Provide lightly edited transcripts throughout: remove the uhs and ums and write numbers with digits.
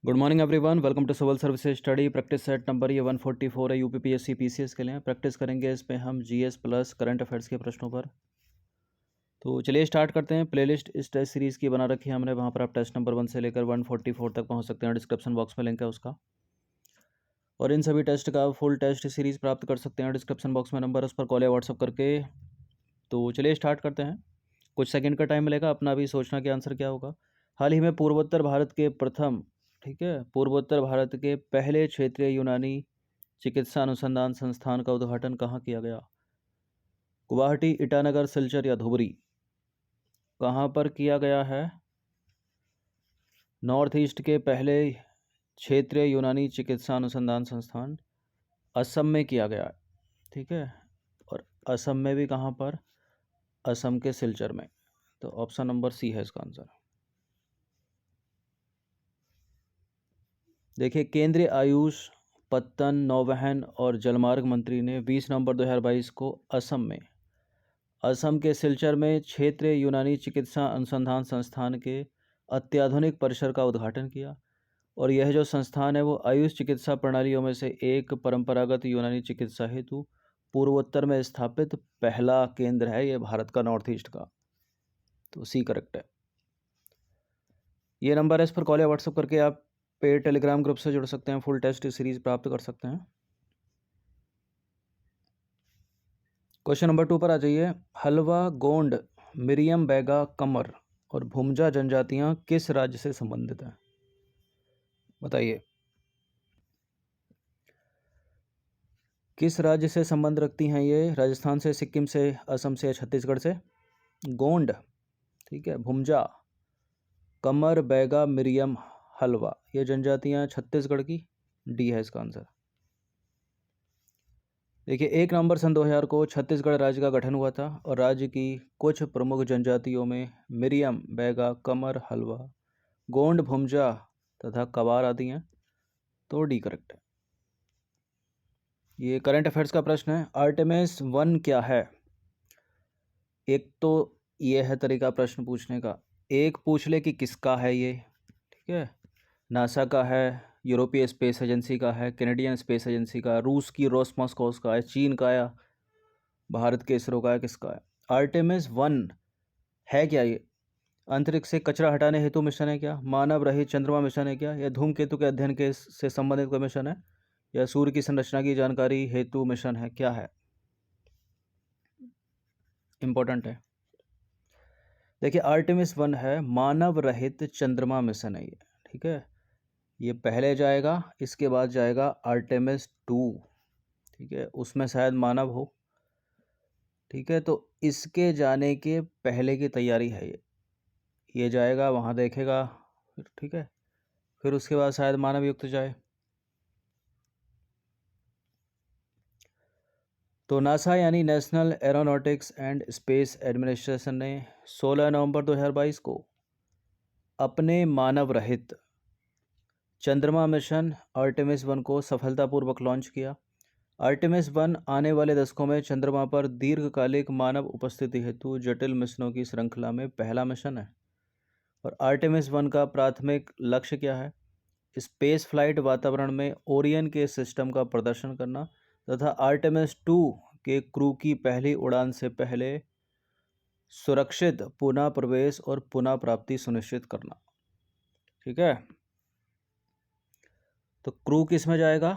Good morning everyone, welcome to civil services study practice set number ये 144 है UPPSC PCS के लिए। Practice करेंगे इस पे हम जीएस प्लस करंट अफेयर्स के प्रश्नों पर। तो चलिए स्टार्ट करते हैं। प्लेलिस्ट इस टेस्ट सीरीज़ की बना रखी है हमने, वहाँ पर आप टेस्ट नंबर 1 से लेकर 144 तक पहुँच सकते हैं। डिस्क्रिप्शन बॉक्स में लिंक है उसका, और इन सभी टेस्ट का फुल टेस्ट सीरीज़ प्राप्त कर सकते हैं। डिस्क्रिप्शन बॉक्स में नंबर, उस पर कॉल या व्हाट्सअप करके। तो चलिए स्टार्ट करते हैं। कुछ सेकंड का टाइम मिलेगा अपना भी सोचना कि आंसर क्या होगा। हाल ही में पूर्वोत्तर भारत के प्रथम, ठीक है, पूर्वोत्तर भारत के पहले क्षेत्रीय यूनानी चिकित्सा अनुसंधान संस्थान का उद्घाटन कहाँ किया गया? गुवाहाटी, ईटानगर, सिलचर या धुबरी? कहाँ पर किया गया है? नॉर्थ ईस्ट के पहले क्षेत्रीय यूनानी चिकित्सा अनुसंधान संस्थान असम में किया गया है, ठीक है। और असम में भी कहाँ पर? असम के सिलचर में। तो ऑप्शन नंबर सी है इसका आंसर। देखिए, केंद्रीय आयुष, पत्तन, नौवहन और जलमार्ग मंत्री ने 20 नवंबर 2022 को असम के सिलचर में क्षेत्रीय यूनानी चिकित्सा अनुसंधान संस्थान के अत्याधुनिक परिसर का उद्घाटन किया। और यह जो संस्थान है वो आयुष चिकित्सा प्रणालियों में से एक परंपरागत यूनानी चिकित्सा हेतु पूर्वोत्तर में स्थापित पहला केंद्र है ये भारत का, नॉर्थ ईस्ट का। तो सी करेक्ट है। ये नंबर है, इस पर कॉल या व्हाट्सअप करके आप पे टेलीग्राम ग्रुप से जुड़ सकते हैं, फुल टेस्ट सीरीज प्राप्त कर सकते हैं। क्वेश्चन नंबर 2 पर आ जाइए। हलवा, गोंड, मिरियम, बैगा, कमर और भूमजा जनजातियां किस राज्य से संबंधित हैं? बताइए, किस राज्य से संबंध रखती हैं ये? राजस्थान से, सिक्किम से, असम से या छत्तीसगढ़ से? गोंड, ठीक है, भूमजा, कमर, बैगा, मिरियम, हलवा, ये जनजातियां छत्तीसगढ़ की। डी है इसका आंसर। देखिए, 1 नवंबर सन 2000 को छत्तीसगढ़ राज्य का गठन हुआ था और राज्य की कुछ प्रमुख जनजातियों में मिरियम, बैगा, कमर, हलवा, गोंड, भुमजा तथा कवार आदि हैं। तो डी करेक्ट है। ये करंट अफेयर्स का प्रश्न है। आर्टेमिस 1 क्या है? एक तो ये है तरीका प्रश्न पूछने का, एक पूछ ले कि किसका है ये, ठीक है। नासा का है, यूरोपीय स्पेस एजेंसी का है, कैनेडियन स्पेस एजेंसी का, रूस की रोसमॉस्कोस का है, चीन का या भारत के इसरो का है, किसका है? आर्टेमिस 1 है क्या ये? अंतरिक्ष से कचरा हटाने हेतु मिशन है क्या? मानव रहित चंद्रमा मिशन है क्या? या धूमकेतु के अध्ययन के से संबंधित कोई मिशन है? या सूर्य की संरचना की जानकारी हेतु मिशन है? क्या है? इंपॉर्टेंट है। देखिए, आर्टेमिस 1 है मानव रहित चंद्रमा मिशन है ये, ठीक है। ये पहले जाएगा, इसके बाद जाएगा आर्टेमिस 2, ठीक है, उसमें शायद मानव हो, ठीक है। तो इसके जाने के पहले की तैयारी है ये जाएगा वहाँ देखेगा फिर, ठीक है, फिर उसके बाद शायद मानव युक्त जाए। तो नासा यानी national aeronautics and space administration ने 16 नवंबर 2022 को अपने मानव रहित चंद्रमा मिशन आर्टेमिस 1 को सफलतापूर्वक लॉन्च किया। आर्टेमिस 1 आने वाले दशकों में चंद्रमा पर दीर्घकालिक मानव उपस्थिति हेतु जटिल मिशनों की श्रृंखला में पहला मिशन है। और आर्टेमिस 1 का प्राथमिक लक्ष्य क्या है? स्पेस फ्लाइट वातावरण में ओरियन के सिस्टम का प्रदर्शन करना तथा आर्टेमिस 2 के क्रू की पहली उड़ान से पहले सुरक्षित पुनः प्रवेश और पुनः प्राप्ति सुनिश्चित करना, ठीक है। तो क्रू किस में जाएगा?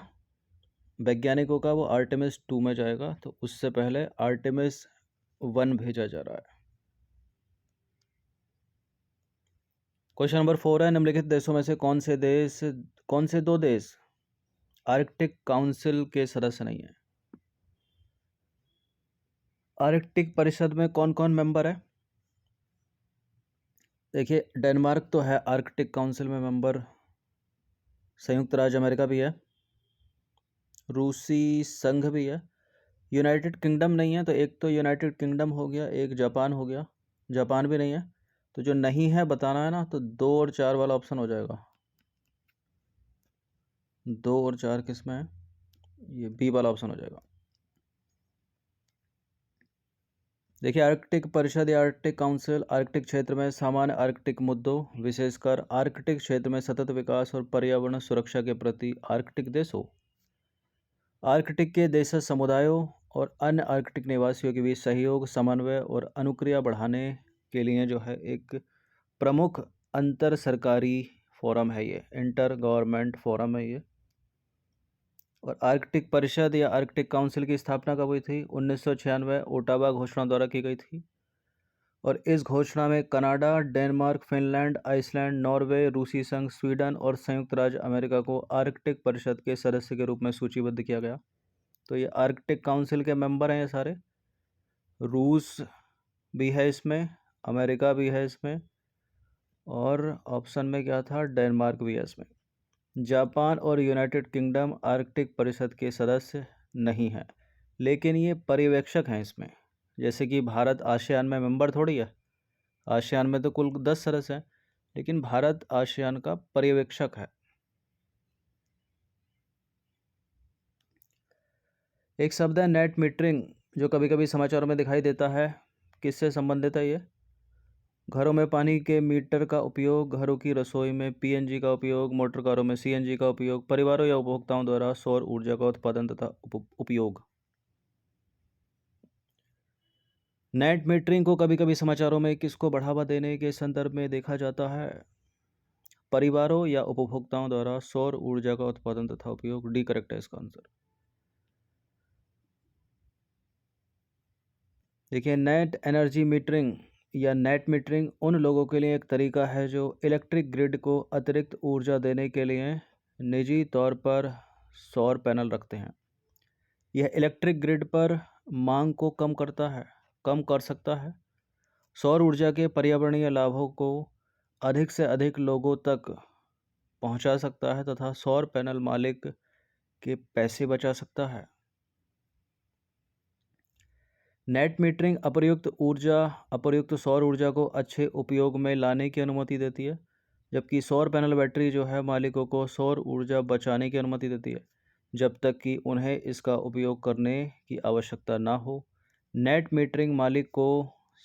वैज्ञानिकों का वो आर्टेमिस 2 में जाएगा, तो उससे पहले आर्टेमिस 1 भेजा जा रहा है। क्वेश्चन नंबर 4 है, निम्नलिखित देशों में से कौन से 2 देश आर्कटिक काउंसिल के सदस्य नहीं है? आर्कटिक परिषद में कौन कौन मेंबर है? देखिए, डेनमार्क तो है आर्कटिक काउंसिल में मेंबर, संयुक्त राज्य अमेरिका भी है, रूसी संघ भी है, यूनाइटेड किंगडम नहीं है। तो एक तो यूनाइटेड किंगडम हो गया, एक जापान हो गया, जापान भी नहीं है। तो जो नहीं है बताना है ना, तो 2 और 4 वाला ऑप्शन हो जाएगा। 2 और 4 किस में है? ये बी वाला ऑप्शन हो जाएगा। देखिए, आर्कटिक परिषद या आर्कटिक काउंसिल आर्कटिक क्षेत्र में सामान्य आर्कटिक मुद्दों, विशेषकर आर्कटिक क्षेत्र में सतत विकास और पर्यावरण सुरक्षा के प्रति आर्कटिक देशों, आर्कटिक के देश समुदायों और अन्य आर्कटिक निवासियों के बीच सहयोग, समन्वय और अनुक्रिया बढ़ाने के लिए जो है एक प्रमुख अंतर सरकारी फोरम है, ये इंटर गवर्नमेंट फोरम है ये। और आर्कटिक परिषद या आर्कटिक काउंसिल की स्थापना कब हुई थी? 1996 ओटावा घोषणा द्वारा की गई थी। और इस घोषणा में Canada, Denmark, Finland, Iceland, Norway, रूसी संघ, स्वीडन और संयुक्त राज्य अमेरिका को आर्कटिक परिषद के सदस्य के रूप में सूचीबद्ध किया गया। तो ये आर्कटिक काउंसिल के मेंबर हैं ये सारे। रूस भी है इसमें, अमेरिका भी है इसमें, और ऑप्शन में क्या था? डेनमार्क भी है इसमें। जापान और यूनाइटेड किंगडम आर्कटिक परिषद के सदस्य नहीं हैं, लेकिन ये पर्यवेक्षक हैं इसमें। जैसे कि भारत आसियान में मेंबर थोड़ी है, आसियान में तो कुल 10 सदस्य हैं, लेकिन भारत आसियान का पर्यवेक्षक है। एक शब्द है नेट मीटरिंग, जो कभी कभी समाचारों में दिखाई देता है। किससे संबंधित है ये? घरों में पानी के मीटर का उपयोग, घरों की रसोई में पीएनजी का उपयोग, मोटर कारों में सीएनजी का उपयोग, परिवारों या उपभोक्ताओं द्वारा सौर ऊर्जा का उत्पादन तथा उपयोग। नेट मीटरिंग को कभी कभी समाचारों में किसको बढ़ावा देने के संदर्भ में देखा जाता है? परिवारों या उपभोक्ताओं द्वारा सौर ऊर्जा का उत्पादन तथा उपयोग। डी करेक्ट है इसका आंसर। देखिए, नेट एनर्जी मीटरिंग या नेट मीटरिंग उन लोगों के लिए एक तरीका है जो इलेक्ट्रिक ग्रिड को अतिरिक्त ऊर्जा देने के लिए निजी तौर पर सौर पैनल रखते हैं। यह इलेक्ट्रिक ग्रिड पर मांग को कम कर सकता है, सौर ऊर्जा के पर्यावरणीय लाभों को अधिक से अधिक लोगों तक पहुंचा सकता है तथा सौर पैनल मालिक के पैसे बचा सकता है। नेट मीटरिंग अप्रयुक्त सौर ऊर्जा को अच्छे उपयोग में लाने की अनुमति देती है, जबकि सौर पैनल बैटरी जो है मालिकों को सौर ऊर्जा बचाने की अनुमति देती है जब तक कि उन्हें इसका उपयोग करने की आवश्यकता ना हो। नेट मीटरिंग मालिक को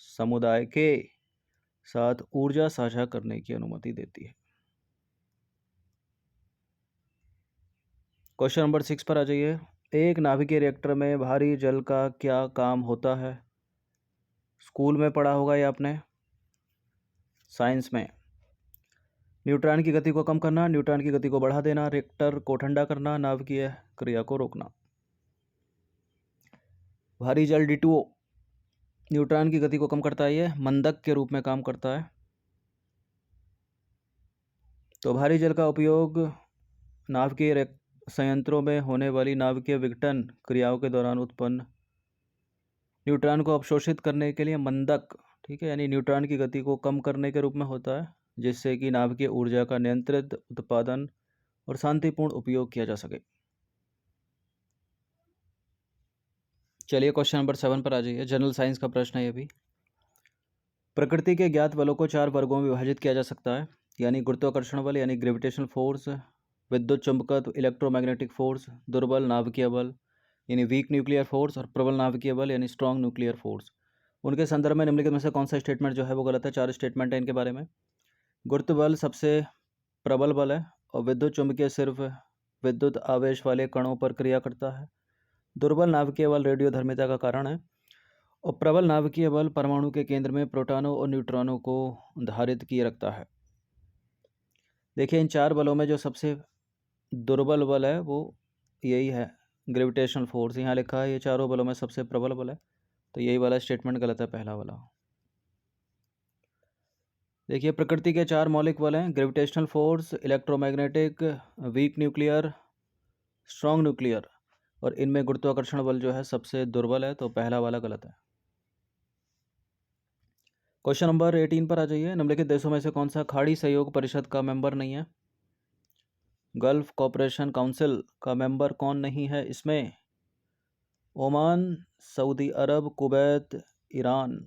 समुदाय के साथ ऊर्जा साझा करने की अनुमति देती है। क्वेश्चन नंबर 6 पर आ जाइए। एक नाभिकीय रिएक्टर में भारी जल का क्या काम होता है? स्कूल में पढ़ा होगा ये आपने, साइंस में। न्यूट्रॉन की गति को कम करना, न्यूट्रॉन की गति को बढ़ा देना, रिएक्टर को ठंडा करना, नाभिकीय क्रिया को रोकना। भारी जल D2O न्यूट्रॉन की गति को कम करता है, ये मंदक के रूप में काम करता है। तो भारी जल का उपयोग नाभिकीय संयंत्रों में होने वाली नाभिकीय विघटन क्रियाओं के दौरान उत्पन्न न्यूट्रॉन को अवशोषित करने के लिए मंदक, ठीक है, यानी न्यूट्रॉन की गति को कम करने के रूप में होता है, जिससे कि नाभिकीय ऊर्जा का नियंत्रित उत्पादन और शांतिपूर्ण उपयोग किया जा सके। चलिए क्वेश्चन नंबर 7 पर आ जाइए। जनरल साइंस का प्रश्न है ये भी। प्रकृति के ज्ञात बलों को 4 वर्गों में विभाजित किया जा सकता है, यानी गुरुत्वाकर्षण बल यानी ग्रेविटेशनल फोर्स, विद्युत चुंबकत्व इलेक्ट्रोमैग्नेटिक फोर्स, दुर्बल नाभिकीय बल यानी वीक न्यूक्लियर फोर्स, और प्रबल नाभिकीय बल यानी स्ट्रॉन्ग न्यूक्लियर फोर्स। उनके संदर्भ में निम्नलिखित में से कौन सा स्टेटमेंट जो है वो गलत है? 4 स्टेटमेंट है इनके बारे में। गुरुत्व बल सबसे प्रबल बल है, और विद्युत चुंबकीय सिर्फ विद्युत आवेश वाले कणों पर क्रिया करता है। दुर्बल नाभिकीय बल रेडियोधर्मिता का कारण है, और प्रबल नाभिकीय बल परमाणु के केंद्र में प्रोटॉनों और न्यूट्रॉनों को धारित किए रखता है। देखिए, इन 4 बलों में जो सबसे दुर्बल बल है वो यही है, ग्रेविटेशनल फोर्स। यहाँ लिखा है ये चारों बलों में सबसे प्रबल बल है, तो यही वाला स्टेटमेंट गलत है, पहला वाला। देखिए, प्रकृति के 4 मौलिक बल हैं, gravitational force, electromagnetic, weak nuclear, strong nuclear, और इनमें गुरुत्वाकर्षण बल जो है सबसे दुर्बल है, तो पहला वाला गलत है। क्वेश्चन नंबर 18 पर आ जाइए। निम्नलिखित देशों में से कौन सा खाड़ी सहयोग परिषद का मेंबर नहीं है? गल्फ कॉपरेशन काउंसिल का मेंबर कौन नहीं है इसमें? ओमान, सऊदी अरब, कुवैत, ईरान।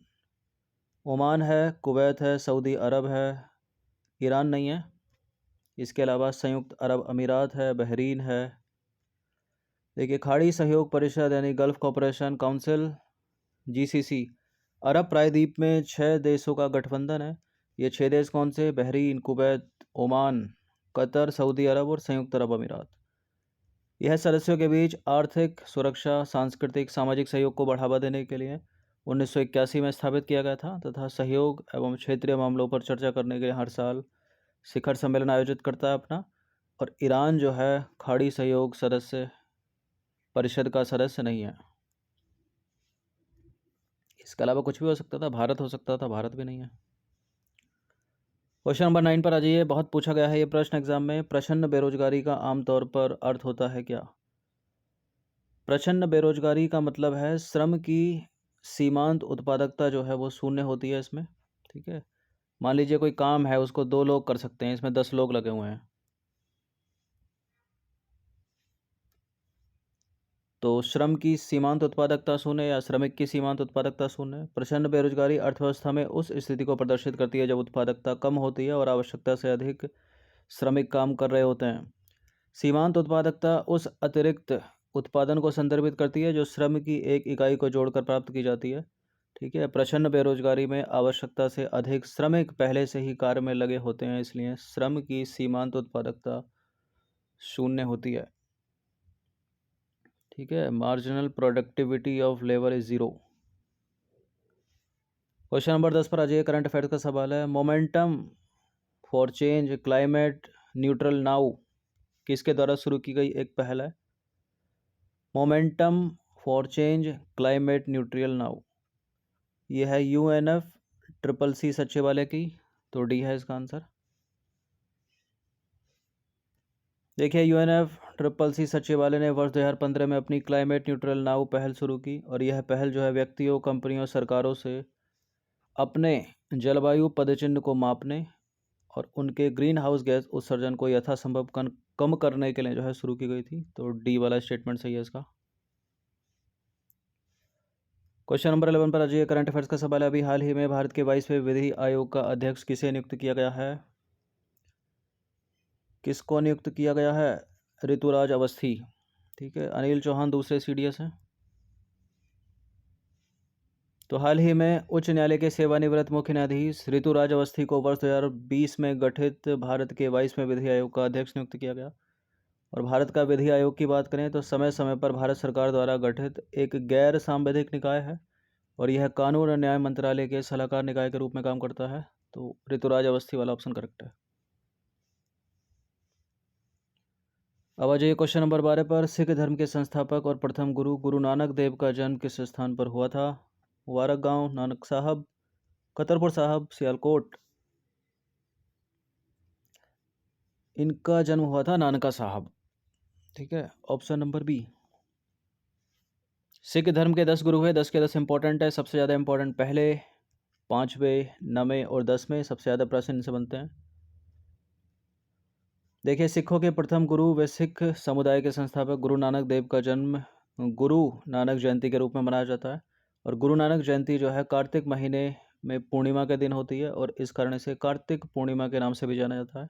ओमान है, कुवैत है, सऊदी अरब है, ईरान नहीं है। इसके अलावा संयुक्त अरब अमीरात है, बहरीन है। देखिए, खाड़ी सहयोग परिषद यानी गल्फ कॉपरेशन काउंसिल GCC अरब प्रायद्वीप में 6 देशों का गठबंधन है। ये 6 देश कौन से? Bahrain, Kuwait, Oman, Qatar, Saudi Arab और संयुक्त अरब अमीरात। यह सदस्यों के बीच आर्थिक, सुरक्षा, सांस्कृतिक, सामाजिक सहयोग को बढ़ावा देने के लिए 1981 में स्थापित किया गया था तथा सहयोग एवं क्षेत्रीय मामलों पर चर्चा करने के लिए हर साल शिखर सम्मेलन आयोजित करता है अपना। और ईरान जो है खाड़ी सहयोग सदस्य परिषद का सदस्य नहीं है। इसके अलावा कुछ भी हो सकता था, भारत हो सकता था, भारत भी नहीं है। क्वेश्चन नंबर 9 पर आ जाइए। बहुत पूछा गया है ये प्रश्न एग्जाम में। प्रछन्न बेरोजगारी का आमतौर पर अर्थ होता है क्या? प्रछन्न बेरोजगारी का मतलब है श्रम की सीमांत उत्पादकता जो है वो शून्य होती है इसमें। ठीक है, मान लीजिए कोई काम है उसको 2 लोग कर सकते हैं, इसमें 10 लोग लगे हुए हैं, तो श्रम की सीमांत उत्पादकता शून्य या श्रमिक की सीमांत उत्पादकता शून्य। प्रचंड बेरोजगारी अर्थव्यवस्था में उस स्थिति को प्रदर्शित करती है जब उत्पादकता कम होती है और आवश्यकता से अधिक श्रमिक काम कर रहे होते हैं। सीमांत उत्पादकता उस अतिरिक्त उत्पादन को संदर्भित करती है जो श्रम की एक इकाई को जोड़कर प्राप्त की जाती है। ठीक है, प्रचंड बेरोजगारी में आवश्यकता से अधिक श्रमिक पहले से ही कार्य में लगे होते हैं, इसलिए श्रम की सीमांत उत्पादकता शून्य होती है। ठीक है, marginal productivity of labour is 0। Question number 10 पर आ जाइए। करंट अफेयर्स का सवाल है। Momentum for change climate neutral now किसके द्वारा शुरू की गई एक पहल है? Momentum for change climate neutral now, ये है UNFCCC सचिवालय की, तो डी है इसका आंसर। देखिए, UNFCCC सचिवालय ने वर्ष 2015 में अपनी क्लाइमेट न्यूट्रल नाउ पहल शुरू की और यह पहल जो है व्यक्तियों, कंपनियों, सरकारों से अपने जलवायु पदचिह्न को मापने और उनके ग्रीन हाउस गैस उत्सर्जन को यथासंभव कम करने के लिए जो है शुरू की गई थी, तो डी वाला स्टेटमेंट सही है इसका। क्वेश्चन नंबर 11 पर आ जाइए। करंट अफेयर्स का सवाल है। अभी हाल ही में भारत के 22वें विधि आयोग का अध्यक्ष किसे नियुक्त किया गया है? किसको नियुक्त किया गया है? ऋतुराज अवस्थी। ठीक है, अनिल चौहान दूसरे CDS हैं। तो हाल ही में उच्च न्यायालय के सेवानिवृत्त मुख्य न्यायाधीश ऋतुराज अवस्थी को वर्ष 2020 में गठित भारत के 22वें विधि आयोग का अध्यक्ष नियुक्त किया गया। और भारत का विधि आयोग की बात करें तो समय समय पर भारत सरकार द्वारा गठित एक गैर सांविधिक निकाय है और यह कानून और न्याय मंत्रालय के सलाहकार निकाय के रूप में काम करता है, तो ऋतुराज अवस्थी वाला ऑप्शन करेक्ट है। अब आ जाइए क्वेश्चन नंबर 12 पर। सिख धर्म के संस्थापक और प्रथम गुरु गुरु नानक देव का जन्म किस स्थान पर हुआ था? मुबारक गांव, नानक साहब, कतरपुर साहब, सियालकोट। इनका जन्म हुआ था नानका साहब। ठीक है, ऑप्शन नंबर बी। सिख धर्म के 10 गुरु है, 10 के 10 इंपॉर्टेंट है। सबसे ज़्यादा इंपॉर्टेंट पहले, 5वें, 9वें और 10वें सबसे ज़्यादा प्रश्न इनसे बनते हैं। देखिए, सिखों के प्रथम गुरु व सिख समुदाय के संस्थापक गुरु नानक देव का जन्म गुरु नानक जयंती के रूप में मनाया जाता है और गुरु नानक जयंती जो है कार्तिक महीने में पूर्णिमा के दिन होती है और इस कारण से कार्तिक पूर्णिमा के नाम से भी जाना जाता है।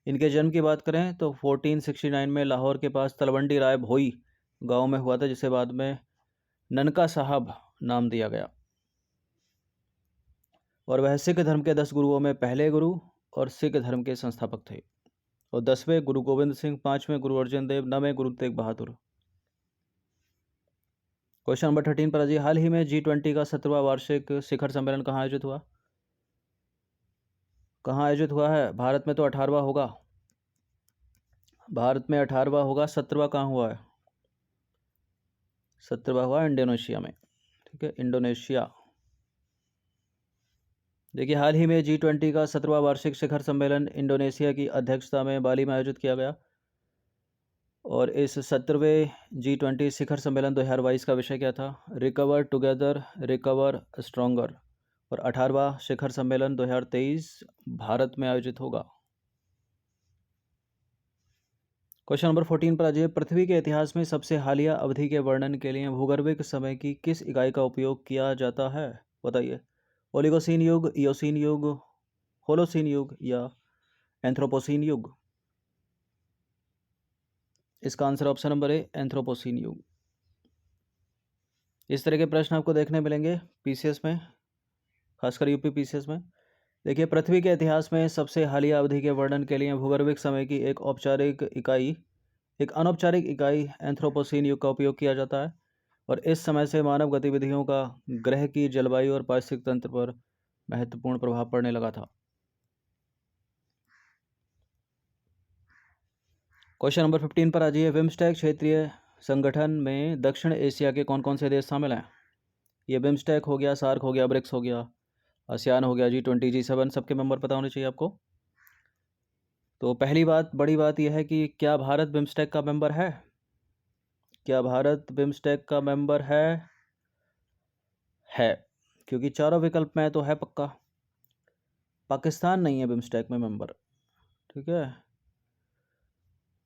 इनके जन्म की बात करें तो 1469 में लाहौर के पास तलवंडी राय भोई गांव में हुआ था, जिसे बाद में ननका साहब नाम दिया गया। और वह सिख धर्म के 10 गुरुओं में पहले गुरु और सिख धर्म के संस्थापक थे। और 10वें गुरु गोविंद सिंह, 5वें गुरु अर्जन देव, 9वें गुरु तेग बहादुर। क्वेश्चन नंबर 13 पर जी। हाल ही में G20 का 17वां वार्षिक शिखर सम्मेलन कहाँ आयोजित हुआ? कहाँ आयोजित हुआ है? भारत में तो 18वां होगा, भारत में 18वां होगा, 17वां कहाँ हुआ है? 17वां हुआ इंडोनेशिया में। ठीक है, इंडोनेशिया। देखिए, हाल ही में G20 का 17वां वार्षिक शिखर सम्मेलन इंडोनेशिया की अध्यक्षता में बाली में आयोजित किया गया और इस 17वें G20 शिखर सम्मेलन 2022 का विषय क्या था? Recover together, recover stronger. और 18वां शिखर सम्मेलन 2023 भारत में आयोजित होगा। क्वेश्चन नंबर 14 पर आ जाइए। पृथ्वी के इतिहास में सबसे हालिया अवधि के वर्णन के लिए भूगर्भिक समय की किस इकाई का उपयोग किया जाता है? बताइए। ओलिगोसीन युग, इयोसीन युग, होलोसीन युग या एंथ्रोपोसीन युग? इसका answer option number A, anthropocene युग। इस तरह के प्रश्न आपको देखने मिलेंगे पीसीएस में, खासकर यूपी पीसीएस में। देखिए, पृथ्वी के इतिहास में सबसे हालिया अवधि के वर्णन के लिए भूगर्भिक समय की एक अनौपचारिक इकाई एंथ्रोपोसीन युग का उपयोग किया जाता है, और इस समय से मानव गतिविधियों का ग्रह की जलवायु और पारिस्थितिक तंत्र पर महत्वपूर्ण प्रभाव पड़ने लगा था। क्वेश्चन नंबर 15 पर आ जाइए। बिम्स्टेक क्षेत्रीय संगठन में दक्षिण एशिया के कौन कौन से देश शामिल हैं? ये बिम्स्टेक हो गया, सार्क हो गया, ब्रिक्स हो गया, आसियान हो गया, G20, G7, सबके मेंबर पता होने चाहिए आपको। तो पहली बात, बड़ी बात यह है कि क्या भारत बिम्स्टेक का मेंबर है? क्या भारत बिम्स्टेक का मेंबर है? क्योंकि चारों विकल्प में तो है पक्का। पाकिस्तान नहीं है बिम्स्टेक में मेंबर, ठीक है।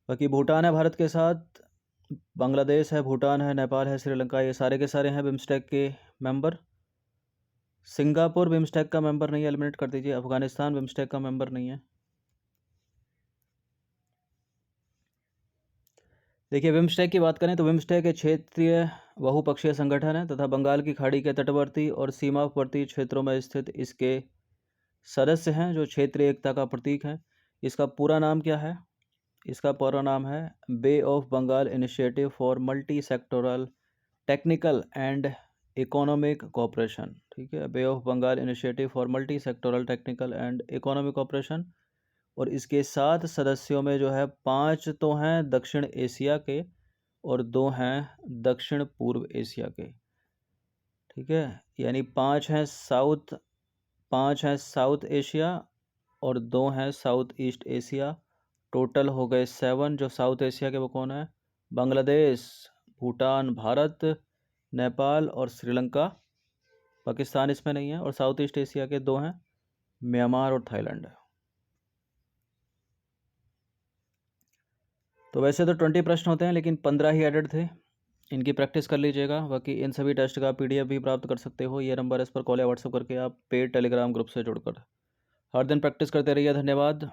बाकी भूटान है भारत के साथ, बांग्लादेश है, भूटान है, नेपाल है, श्रीलंका, ये सारे के सारे हैं बिम्स्टेक के मेंबर। सिंगापुर बिम्स्टेक का मेंबर नहीं है, एलिमिनेट कर दीजिए। अफगानिस्तान बिम्स्टेक का मेंबर नहीं है। देखिए, बिम्स्टेक की बात करें तो बिम्स्टेक एक क्षेत्रीय बहुपक्षीय संगठन है तथा बंगाल की खाड़ी के तटवर्ती और सीमावर्ती क्षेत्रों में स्थित इसके सदस्य हैं जो क्षेत्रीय एकता का प्रतीक है। इसका पूरा नाम क्या है? इसका पूरा नाम है bay of Bengal initiative for multi sectoral technical and economic cooperation, ठीक है। Bay of Bengal initiative for multi sectoral technical and economic cooperation. और इसके 7 सदस्यों में जो है 5 तो हैं दक्षिण एशिया के और 2 हैं दक्षिण पूर्व एशिया के, ठीक है। यानी 5 हैं साउथ एशिया और 2 हैं साउथ ईस्ट एशिया। टोटल हो गए 7। जो साउथ एशिया के वो कौन है? बांग्लादेश, भूटान, भारत, नेपाल और श्रीलंका। पाकिस्तान इसमें नहीं है। और साउथ ईस्ट एशिया के 2 हैं, म्यांमार और थाईलैंड। तो वैसे तो 20 प्रश्न होते हैं, लेकिन 15 ही एडेड थे। इनकी प्रैक्टिस कर लीजिएगा। बाकी इन सभी टेस्ट का PDF भी प्राप्त कर सकते हो। ये नंबर इस पर कॉल या व्हाट्सएप करके आप पेड टेलीग्राम ग्रुप से जुड़कर। हर दिन प्रैक्टिस करते रहिए। धन्यवाद।